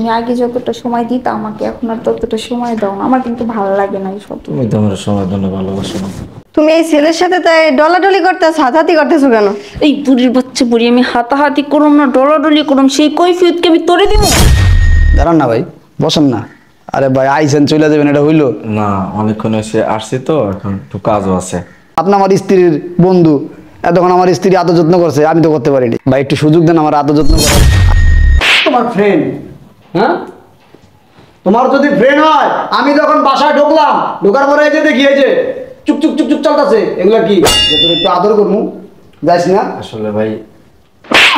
তুমি আগে যতটা সময় দিতা আমাকে, এখন আর ততটা সময় দাও না। আমার কিন্তু ভালো লাগে না এইসব। তুমি তো আমার সময় জন্য ভালোবাসো না। তুমি এই ছেলের সাথে তাই ডলাডলি করতেছ, হাতাহাতি করতেছো কেন? এই বুড়ির বাচ্চা বুড়ি, আমি হাতাহাতি করুম না ডলাডলি করুম, সেই কৈফিয়তকে আমি তোরে দিব? দাঁড়ান না ভাই, বসেন না। আরে ভাই আইসেন চলে যাবেন, এটা হইলো না, অনেকক্ষণ এসে আসছি তো, এখন একটু কাজও আছে। আপনি আমার স্ত্রীর বন্ধু, এতক্ষণ আমার স্ত্রী আদর যত্ন করছে, আমি তো করতে পারিনি। ভাই একটু সুযোগ দেন আমার আদর যত্ন করার। তোমার ফ্রেন্ড, হ্যাঁ তোমার যদি ফ্রেন্ড হয়, আমি যখন বাসায় ঢুকলাম, ঢোকার পরে এই যে দেখি এই যে চুক চুক চুক চুক চলতেছে, এগুলা কি? যে তোর একটু আদর করবো, যাইস না? আসলে ভাই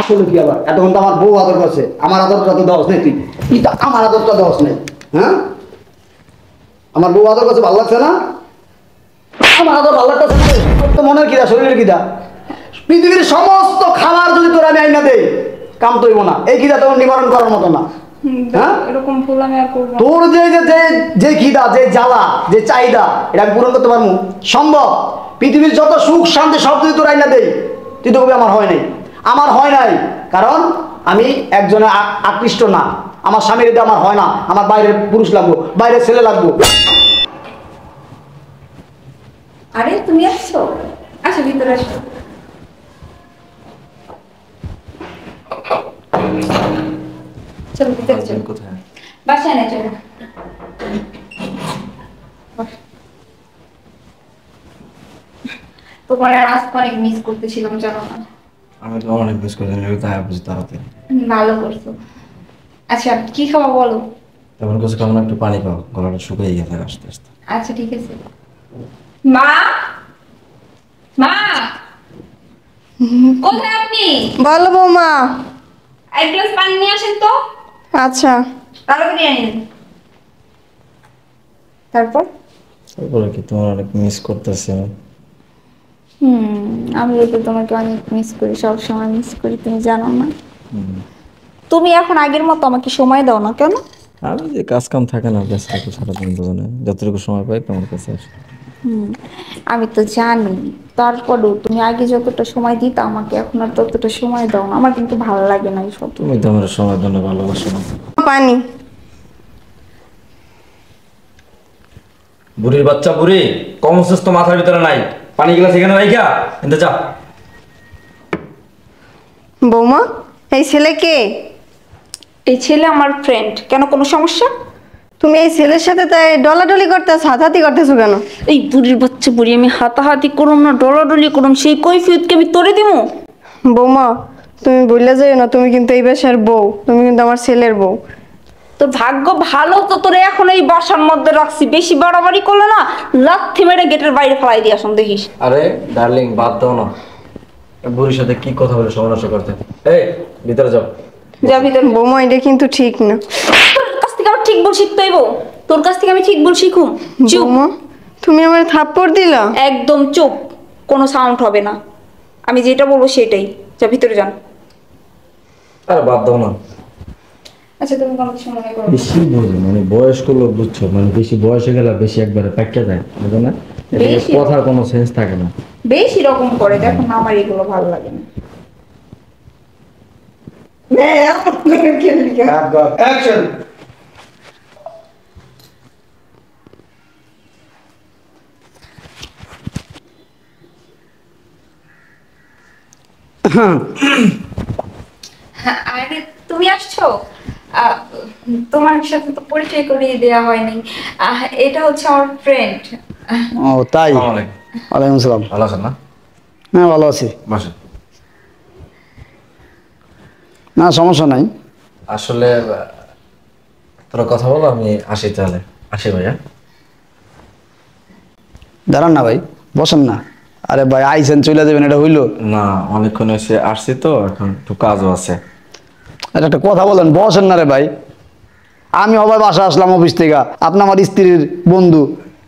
আসলে কি আবার এতক্ষণ তো আমার বউ আদর করছে, আমার আদরটা তো দেওয়াস নেই তুই, তুই তো আমার আদরটা দেওয়াস নেই। হ্যাঁ, আমার বউ আদর করছে, ভালো লাগছে না? আমার আদর ভালো লাগতেছে না? তোর তো মনের কিদা, শরীরের কিদা? পৃথিবীর সমস্ত খাবার যদি তোর আমি আইনা দেই, কাম তৈব না। এই খিদা তোমার নিবারণ করার মতো না। হ্যাঁ, এরকম ভুল আমি আর করবো না। তোর যে যে যে যে খিদা, যে জ্বালা, যে চাহিদা, এটা আমি পূরণ করতে পারবো সম্ভব? পৃথিবীর যত সুখ শান্তি সব যদি তোর আইনা দেই, তুই তো কবি আমার হয় নাই। আমার হয় নাই কারণ আমি একজনে আকৃষ্ট না। আমার স্বামীর এটা আমার হয় না। আমার বাইরের পুরুষ লাগবো, বাইরের ছেলে লাগবো। আরে তুমি আসছো, আসো ভিতরে আসো। চলো ভিতরে চলো। কোথায়? বাসায় না, চলো। তোমার আর আজকে অনেক মিস করতেছিলাম, জানো না? আমি তো অনেক মিস করছি, তাই বুঝি তাড়াতাড়ি। ভালো করছো। আচ্ছা কি খাওয়া বলো? তেমন কিছু কেমন, একটু পানি পাও, গলাটা শুকিয়ে গেছে আস্তে আস্তে। আচ্ছা ঠিক আছে। মা, মা, কোথায় আপনি? বলো বৌমা। এক গ্লাস পানি নিয়ে আসেন তো। আচ্ছা। তাড়াতাড়ি আনেন। তারপর তারপরে কি, তোমার অনেক মিস করতেছি আমি। আমিও তো তোমাকে অনেক মিস করি, সব সময় মিস করি, তুমি জানো না? তুমি এখন আগের মতো আমাকে সময় দাও না কেন? আমি যে কাজ কাম থাকে না, ব্যস্ত থাকি সারাদিন, দুজনে যতটুকু সময় পাই তোমার কাছে আসি। আমি তো জানি, তারপরেও তুমি আগে যতটা সময় দিতা আমাকে, এখন আর ততটা সময় দাও না। আমার কিন্তু ভালো লাগে না এইসব। তুমি তো আমার সময় জন্য ভালোবাসো না। পানি। বুড়ির বাচ্চা বুড়ি, কম সুস্থ মাথার ভিতরে নাই, পানি গিলাস এখানে রাইখা এনতে যা। বৌমা, এই ছেলে কে? এই ছেলে আমার ফ্রেন্ড। কেন, কোনো সমস্যা? তুমি এই ছেলের সাথে তাই ডলাডলি করতেছ, হাতাহাতি করতেছো কেন? এই বুড়ির বাচ্চা বুড়ি, আমি হাতাহাতি করুম না ডলাডলি করুম, সেই কৈফিয়তকে আমি তোরে দিব? বৌমা, তুমি বললে যাই না, তুমি কিন্তু এই বাসার বউ, তুমি কিন্তু আমার ছেলের বউ। তোর ভাগ্য ভালো তো তোরে এখন এই বাসার মধ্যে রাখছি। বেশি বাড়াবাড়ি করলে না, লাথি মেরে গেটের বাইরে ফেলাই দিয়ে আসুন দেখিস। আরে ডার্লিং, বাদ দাও না, বুড়ির সাথে কি কথা বলে সমালোচনা করতে। এই ভিতরে যাও। যা ভিতরে। বৌমা, এটা কিন্তু ঠিক না। তোর কাছ থেকে আমার ঠিক বল শিখতে হইব? তোর কাছ থেকে আমি ঠিক বল শিখুম? চুপ। বৌমা, তুমি আমার থাপ্পড় দিলা। একদম চুপ, কোনো সাউন্ড হবে না। আমি যেটা বলবো সেটাই। যা ভিতরে যান। আরে বাদ দাও না। আচ্ছা তুমি কোনো কিছু মনে করো না। বেশি বুঝো, মানে বয়স্ক লোক বুঝছো, মানে বেশি বয়স হয়ে গেলে বেশি একবারে প্যাকে যায়, বুঝো না? এদিকে বেশি কথার কোনো সেন্স থাকে না। বেশি রকম করে দেখো না, আমার এগুলো ভালো লাগে না। অ্যাকশন। হ্যাঁ, আরে তুমি আসছো? আহ, তোমার সাথে তো পরিচয় করিয়ে দেওয়া হয়নি। এটা হচ্ছে আমার ফ্রেন্ড। ও তাই? আসসালামু আলাইকুম। ওয়ালাইকুম সালাম। ভালো আছেন না? হ্যাঁ ভালো আছি। বসেন। না সমস্যা নাই। আসলে তোরা কথা বলো, আমি আসি তাহলে। আসি ভাইয়া। দাঁড়ান না ভাই, বসেন না। আরে ভাই আইসেন চলে যাবেন, এটা হইলো না, অনেকক্ষণ এসে আসছি তো, এখন একটু কাজও আছে। আরে একটা কথা বলেন, বসেন না রে ভাই। আমি আবার বাসা আসলাম অফিস থেকে, আপনি আমার স্ত্রীর বন্ধু,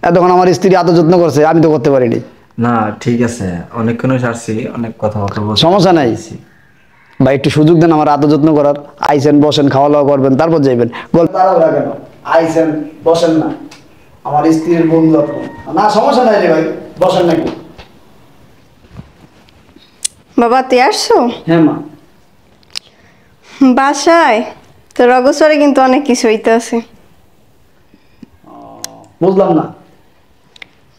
এতক্ষণ আমার স্ত্রী আদর যত্ন করছে, আমি তো করতে পারিনি। না ঠিক আছে, অনেকক্ষণ এসে আসছি, অনেক কথাবার্তা বলছি। সমস্যা নাই ভাই, একটু সুযোগ দেন আমার আদর যত্ন করার। আইসেন বসেন, খাওয়া দাওয়া করবেন, তারপর যাইবেন। গল্প কেন? আইসেন বসেন না, আমার স্ত্রীর বন্ধু আপনি। না সমস্যা নাই রে ভাই, বসেন নাকি। বাবা, তে আসছো হ্যাঁ মা। বাসায়? তোর অগোচরে কিন্তু অনেক কিছু হইতে আছে। বুঝলাম না।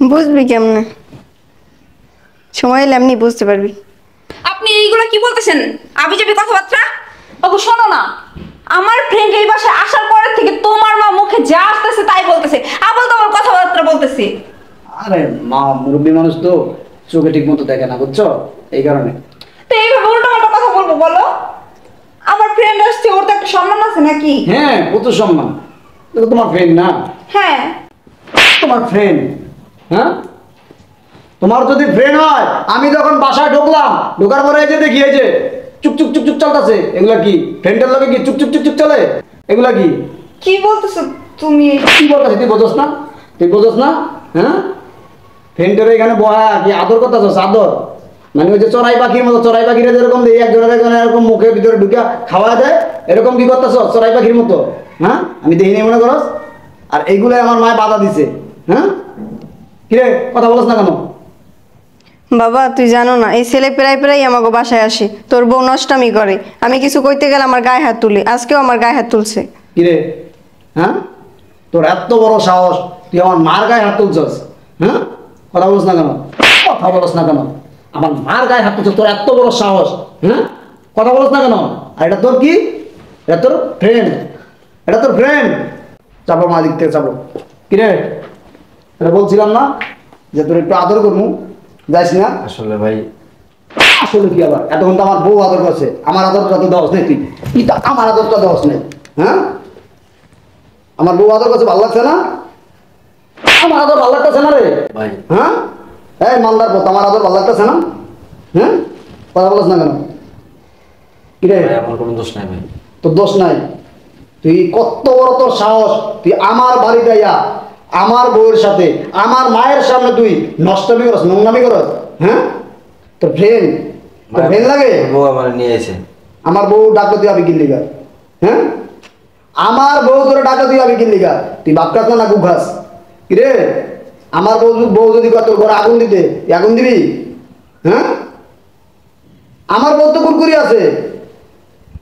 বুঝবি কেমনে? সময় এলে এমনি বুঝতে পারবি। আপনি এইগুলো কি বলতেছেন? আবিজাবি কথাবার্তা। ওগো শোনো না, আমার ফ্রেন্ড এই বাসায় আসার পরের থেকে তোমার মা মুখে যা আসতেছে তাই বলতেছে, আবল তোমার কথাবার্তা বলতেছে। আরে মা মুরব্বী মানুষ তো, চোখে ঠিক মতো দেখে না, বুঝছো, এই কারণে। তো এইভাবে উল্টো পাল্টা কথা বলবো বলো? আমার ফ্রেন্ড আসছে, ওর তো একটা সম্মান আছে নাকি? হ্যাঁ, প্রচুর সম্মান। এটা তো তোমার ফ্রেন্ড না? হ্যাঁ। তোমার ফ্রেন্ড? হ্যাঁ, তোমার যদি ফ্রেন্ড হয়, আমি যখন বাসায় ঢুকলাম, ঢোকার পরে এই যে দেখি এই যে চুপ চুপ চুপ চুপ চলতেছে, এগুলা কি ফ্রেন্ডের লগে কি চুপ চুপ চুপ চুপ চলে? এগুলা কি কি বলতেছো তুমি? কি বলতেছিস? তুই বোঝস না? তুই বোঝস না? হ্যাঁ, ফ্রেন্ডের এখানে বয়া কি আদর করতেছস? আদর মানে ওই যে চড়াই পাখির মতো, চড়াই পাখিরা যেরকম দেয় একজনের একজনের এরকম মুখের ভিতরে ঢুকে খাওয়া দেয়, এরকম কি করতেছস চড়াই পাখির মতো? হ্যাঁ, আমি দেখিনি মনে করস? আর এইগুলাই আমার মায়ে বাধা দিছে। হ্যাঁ, কিরে কথা বলছ না কেন? বাবা তুই জানো না, এই ছেলে প্রায় প্রায় আমাকে বাসায় আসে, তোর বউ নষ্টামি করে, আমি কিছু কইতে গেলে আমার গায়ে হাত তুলি, আজকেও আমার গায়ে হাত তুলছে। কিরে, হ্যাঁ, তোর এত বড় সাহস, তুই আমার মার গায়ে হাত তুলছস? হ্যাঁ, কথা বলছ না কেন? কথা বলছ না কেন? আমার মার গায়ে হাত তুলছস, তোর এত বড় সাহস? হ্যাঁ, কথা বলছ না কেন? আর এটা তোর কি? এটা তোর ফ্রেন্ড? এটা তোর ফ্রেন্ড? চাপো মা, দিক থেকে চাপো। কিরে, এটা বলছিলাম না যে তোর একটু আদর করবো, যাইস না? আসলে ভাই আসলে কি আবার? এতক্ষণ তো আমার বউ আদর করছে, আমার আদরটা তো দেওয়াস নেই তুই। তুই তো আমার আদরটা দেওয়াস নেই। হ্যাঁ, আমার বউ আদর করছে, ভালো লাগছে না? আমার আদর ভালো লাগতেছে না রে? ভাই হ্যাঁ, এই মালদার পথ, আমার আদর ভালো লাগতেছে না? হ্যাঁ, কথা বলছ না কেন? কিরে, ভাই আমার কোনো দোষ নাই ভাই। তোর দোষ নাই? তুই কত বড় তোর সাহস, তুই আমার বাড়িতে আইয়া আমার বউয়ের সাথে আমার মায়ের সামনে তুই নষ্টামি করস, নোংরামি করস? হ্যাঁ, তোর ফ্রেন্ড, তোর ফ্রেন্ড লাগে? বউ আমার নিয়ে এসে আমার বউ ডাকো তুই আবি কিল্লিগা? হ্যাঁ, আমার বউ তোরা ডাকো তুই আবি কিল্লিগা? তুই বাপ খাস না গু খাস? কিরে, আমার বউ বউ যদি কয় তোর ঘরে আগুন দিতে, তুই আগুন দিবি? হ্যাঁ, আমার বউ তো কুরকুরি আছে,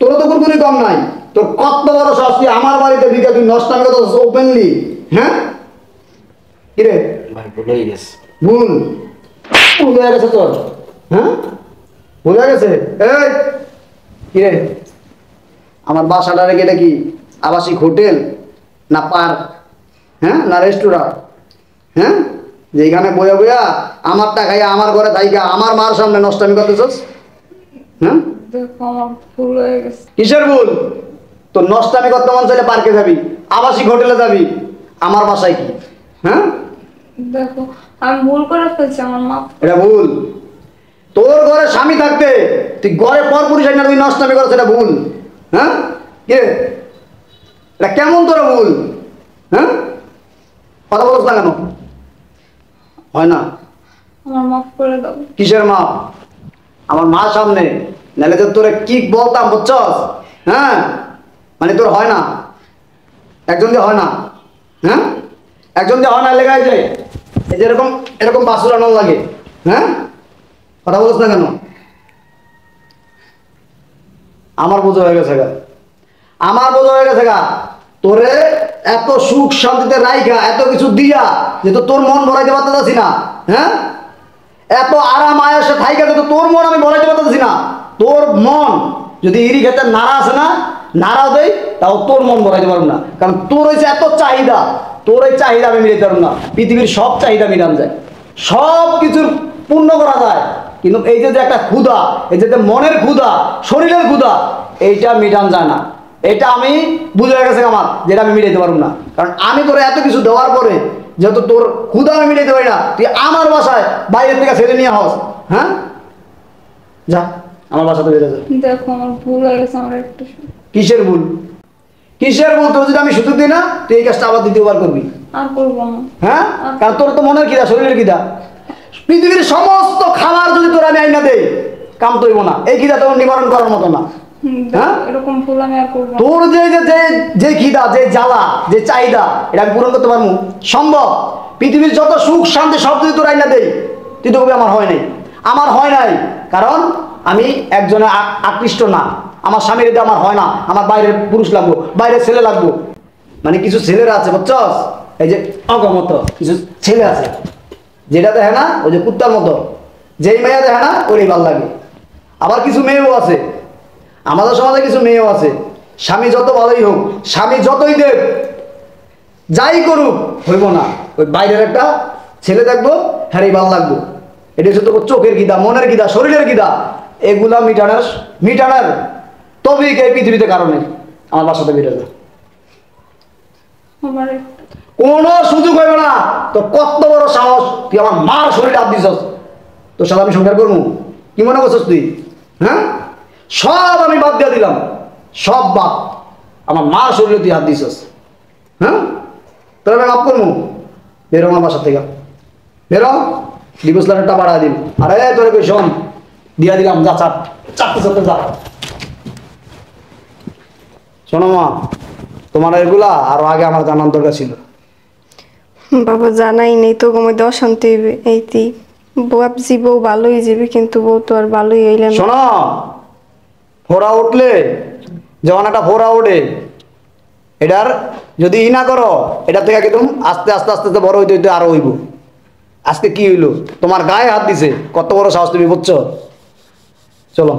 তোর তো কুরকুরি কম নাই। তোর কত বড় সাহস, তুই আমার বাড়িতে ঢুকে তুই নষ্টামি করছিস ওপেনলি? হ্যাঁ, কিরে, ভাই ভুলেই গেছে। ভুল ভুল হয়ে গেছে তোর? হ্যাঁ, ভুল হয়ে গেছে? এই কিরে, আমার বাসাটা রেখে এটা কি আবাসিক হোটেল না পার্ক? হ্যাঁ, না রেস্টুরেন্ট? হ্যাঁ, যেখানে বইয়া বইয়া আমার টাকায় আমার ঘরে থাইকা আমার মার সামনে নষ্টামি করতেছস? হ্যাঁ, দেখো আমার ভুল হয়ে গেছে। কিসের ভুল? তোর নষ্টামি করতে মন চাইলে পার্কে যাবি, আবাসিক হোটেলে যাবি, আমার বাসায় কি? হ্যাঁ, দেখো আমি ভুল করে ফেলছি, আমার মা। এটা ভুল। তোর ঘরে স্বামী থাকতে তুই ঘরে পর পুরুষ না তুই নষ্টামি করছ, এটা ভুল। হ্যাঁ, কে এটা কেমন তোর ভুল? হ্যাঁ, কথা বলছ না কেন? হয় না? আমার মাফ করে দাও। কিসের মা? আমার মার সামনে নাহলে তো তোরে কি বলতাম, বুঝছস? হ্যাঁ, মানে তোর হয় না, একজন দিয়ে হয় না। হ্যাঁ, একজন দিয়ে হয় না, লেগাই যায় এই যে এরকম এরকম বাসুর আনন্দ লাগে। হ্যাঁ, কথা বলছ না কেন? আমার বোঝা হয়ে গেছে গা, আমার বোঝা হয়ে গেছে গা। তোরে এত সুখ শান্তিতে রাইখা এত কিছু দিয়া যে তো তোর মন ভরাইতে পারতেছি না। হ্যাঁ, এত আরাম আয়াসে থাইকা তো তোর মন আমি ভরাইতে পারতেছি না। তোর মন যদি ইরি খেতে নাড়া আছে না, নাড়াও দেই, তাও তোর মন ভরাইতে পারবো না। কারণ তোর হয়েছে এত চাহিদা, তোর এই চাহিদা আমি মিলাইতে পারবো না। পৃথিবীর সব চাহিদা মিলান যায়, সব কিছুর পূর্ণ করা যায়, কিন্তু এই যে একটা ক্ষুধা, এই যে মনের ক্ষুধা, শরীরের ক্ষুধা, এইটা মিটান যায় না। এটা আমি বুঝে গেছে আমার, যেটা আমি মিটাইতে পারবো না। কারণ আমি তোর এত কিছু দেওয়ার পরে যেহেতু তোর ক্ষুধা আমি মিটাইতে পারি না, তুই আমার বাসায় বাইরের থেকে ছেড়ে নিয়ে হস। হ্যাঁ, যা আমার বাসাতে বেরো যা। দেখো আমার ভুল হয়ে গেছে, আমার একটু কিসের ভুল? কিসের ভুল? তোর যদি আমি সুযোগ দিই না, তুই এই কাজটা আবার দ্বিতীয়বার করবি। আর করবো না। হ্যাঁ, কারণ তোর তো মনের খিদা, শরীরের খিদা। পৃথিবীর সমস্ত খাবার যদি তোর আমি আইনা দেই, কাম তৈব না। এই খিদা তোর নিবারণ করার মতো না। হ্যাঁ, এরকম ভুল আমি আর করবো না। তোর যে যে যে যে খিদা, যে জ্বালা, যে চাহিদা, এটা আমি পূরণ করতে পারবো সম্ভব? পৃথিবীর যত সুখ শান্তি সব যদি তোর আইনা দেই, তুই তো কবি আমার হয় নাই। আমার হয় নাই, কারণ আমি একজনে আকৃষ্ট না, আমার স্বামীর এটা আমার হয় না, আমার বাইরের পুরুষ লাগবো, বাইরের ছেলে লাগবো। মানে কিছু ছেলেরা আছে বুঝছস, এই যে অগমত কিছু ছেলে আছে, যেটা দেখে না ওই যে কুত্তার মতো, যেই মেয়ে দেখে না ওরই ভাল লাগে। আবার কিছু মেয়েও আছে, আমাদের সমাজে কিছু মেয়েও আছে, স্বামী যত ভালোই হোক, স্বামী যতই দেব, যাই করুক হইব না, ওই বাইরের একটা ছেলে দেখবো, হ্যাঁ ভাল লাগবো। এটা হচ্ছে তোর চোখের গিদা, মনের গিদা, শরীরের গিদা, এগুলা মিটানোর তবেই এই পৃথিবীতে কারণে আমার বাসাতে বেরো না, আমার কোনো সুযোগ হইব না। তোর কত বড় সাহস, তুই আমার মার শরীরে হাত দিছস, তোর সাথে আমি সংসার করবো? কি মনে করছস তুই? হ্যাঁ, সব আমি বাদ দিয়ে দিলাম, সব বাদ, আমার মার শরীরে তুই হাত দিছস। হ্যাঁ, তোর আমি মাফ করবো? বেরো আমার বাসা থেকে, বেরো, ডিভোর্স লেটারটা বাড়াই দিন। আরে তোর কই শোন, দিয়া দিলাম, যা চারটে যা। শোনো মা, তোমার এগুলা আরো আগে আমার জানার দরকার ছিল। বাবা জানাই নেই তো মধ্যে অশান্তি হইবে এইতেই। ভাবছি বউ ভালোই যাবে, কিন্তু বউ তো আর ভালোই হইলে না। শোনো, ফোড়া উঠলে যখন একটা ফোড়া ওঠে, এটার যদি ই না করো, এটা থেকে একদম আস্তে আস্তে আস্তে আস্তে বড় হইতে হইতে আরো হইব। আজকে কি হইলো, তোমার গায়ে হাত দিছে, কত বড় সাহস তুমি বুঝছো? চলো।